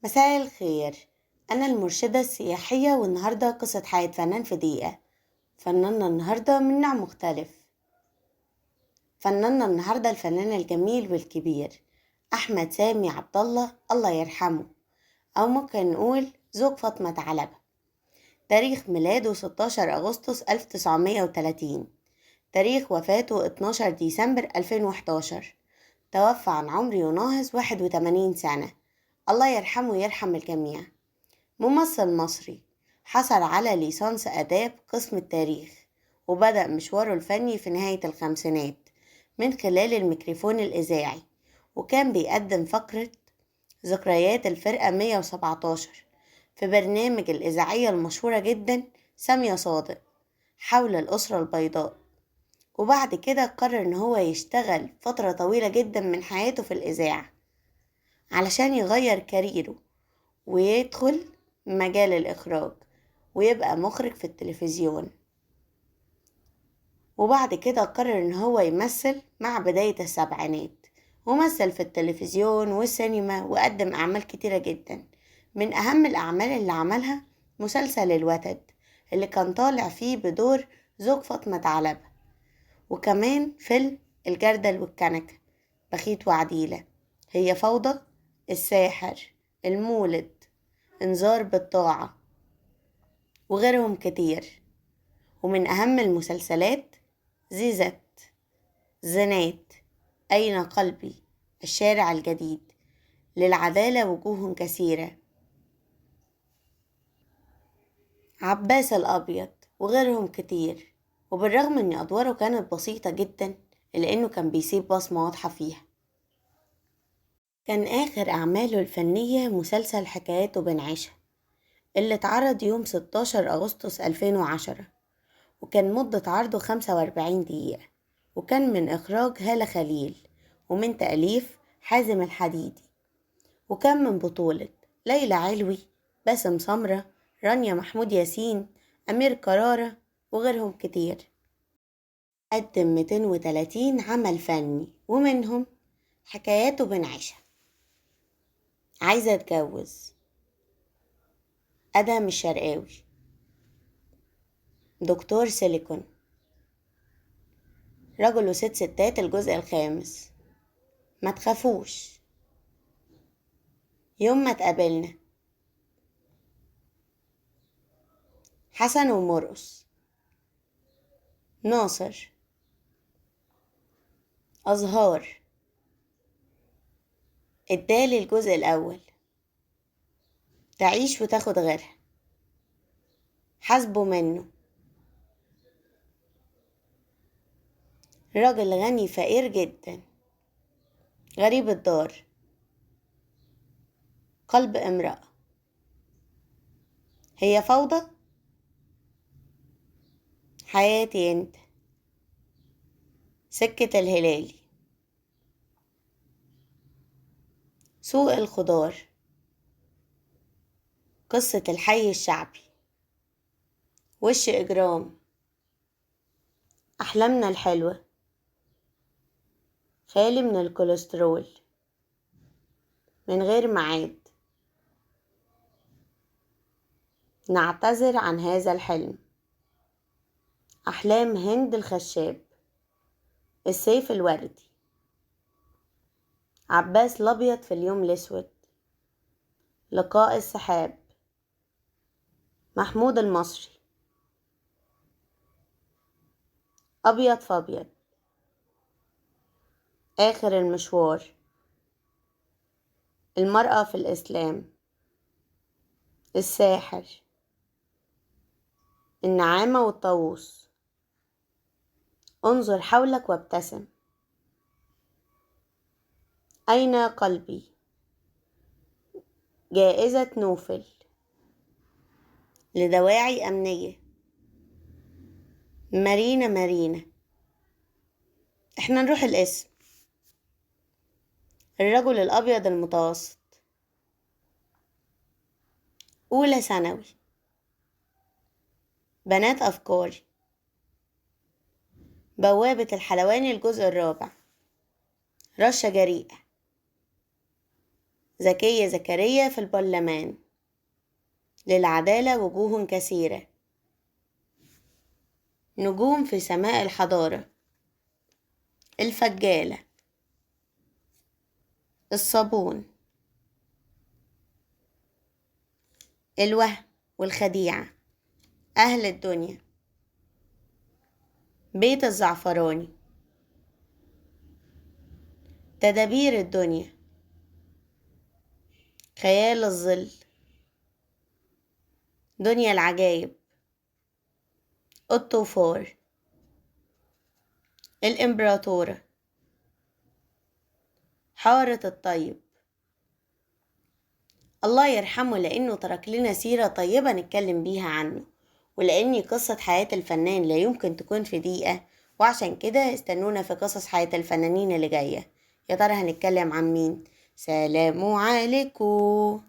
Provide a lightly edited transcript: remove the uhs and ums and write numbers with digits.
مساء الخير. أنا المرشدة السياحية، والنهاردة قصة حياة فنان في دقيقة. فناننا النهاردة من نوع مختلف. فناننا النهاردة الفنان الجميل والكبير أحمد سامي عبد الله يرحمه، أو ممكن نقول زوج فاطمة علبة. تاريخ ميلاده 16 أغسطس 1930. تاريخ وفاته 12 ديسمبر 2011. توفى عن عمر يناهز 81 سنة. الله يرحمه ويرحم الجميع. ممثل مصري، حصل على ليسانس آداب قسم التاريخ، وبدأ مشواره الفني في نهاية الخمسينات من خلال الميكروفون الإذاعي، وكان بيقدم فقرة ذكريات الفرقة 117 في برنامج الإذاعية المشهورة جدا سامية صادق حول الأسرة البيضاء. وبعد كده قرر إن هو يشتغل فترة طويلة جدا من حياته في الإذاعة علشان يغير كاريره ويدخل مجال الإخراج ويبقى مخرج في التلفزيون. وبعد كده قرر إن هو يمثل مع بداية السبعينات، ومثل في التلفزيون والسينما وقدم أعمال كتيرة جدا. من أهم الأعمال اللي عملها مسلسل الوتد اللي كان طالع فيه بدور زوج فاطمة علبة، وكمان فيلم الجردل والكنكة، بخيت وعديلة، هي فوضى، الساحر، المولد، انذار بالطاعة، وغيرهم كتير. ومن أهم المسلسلات زيزت، زنات، أين قلبي، الشارع الجديد، للعدالة وجوه كثيرة، عباس الأبيض، وغيرهم كتير. وبالرغم أن أدواره كانت بسيطة جدا إلا أنه كان بيسيب بصمة واضحة فيها. كان آخر أعماله الفنية مسلسل حكاياته بنعيشها اللي اتعرض يوم 16 أغسطس 2010، وكان مدة عرضه 45 دقيقة، وكان من إخراج هالة خليل ومن تأليف حازم الحديدي، وكان من بطولة ليلى علوي، باسم سمرة، رانيا محمود ياسين، أمير كرارة، وغيرهم كتير. قدم 230 عمل فني، ومنهم حكاياته بنعيشها، عايزة اتجوز، أدهم الشرقاوي، دكتور سيليكون، رجل وست ستات الجزء الخامس، ما تخافوش، يوم ما اتقابلنا، حسن ومرقص، ناصر، أزهار، الدالي الجزء الأول، تعيش وتاخد غيرها، حسبه منه، راجل غني فقير جدا، غريب الدار، قلب امرأة، هي فوضى، حياتي انت، سكة الهلالي، سوق الخضار، قصة الحي الشعبي، وش إجرام، أحلامنا الحلوة، خالي من الكوليسترول، من غير ميعاد، نعتذر عن هذا الحلم، أحلام هند الخشاب، السيف الوردي، عباس الأبيض في اليوم الأسود، لقاء السحاب، محمود المصري، أبيض فأبيض، آخر المشوار، المرأة في الإسلام، الساحر، النعامة والطاووس، انظر حولك وابتسم، أين قلبي، جائزة نوفل، لدواعي أمنية، مارينا مارينا. احنا نروح الاسم، الرجل الأبيض المتوسط، أولى ثانوي، بنات أفكاري، بوابة الحلواني الجزء الرابع، رشة جريئة، زكية زكريا في البرلمان، للعدالة وجوه كثيرة، نجوم في سماء الحضارة، الفجالة، الصابون، الوهم والخديعة، أهل الدنيا، بيت الزعفراني، تدابير الدنيا، خيال الظل، دنيا العجايب، الطوفار، الإمبراطورة، حارة الطيب. الله يرحمه لأنه ترك لنا سيرة طيبة نتكلم بيها عنه، ولأني قصة حياة الفنان لا يمكن تكون في دقيقة، وعشان كده استنونا في قصص حياة الفنانين اللي جاية. يا ترى هنتكلم عن مين؟ سلام عليكم.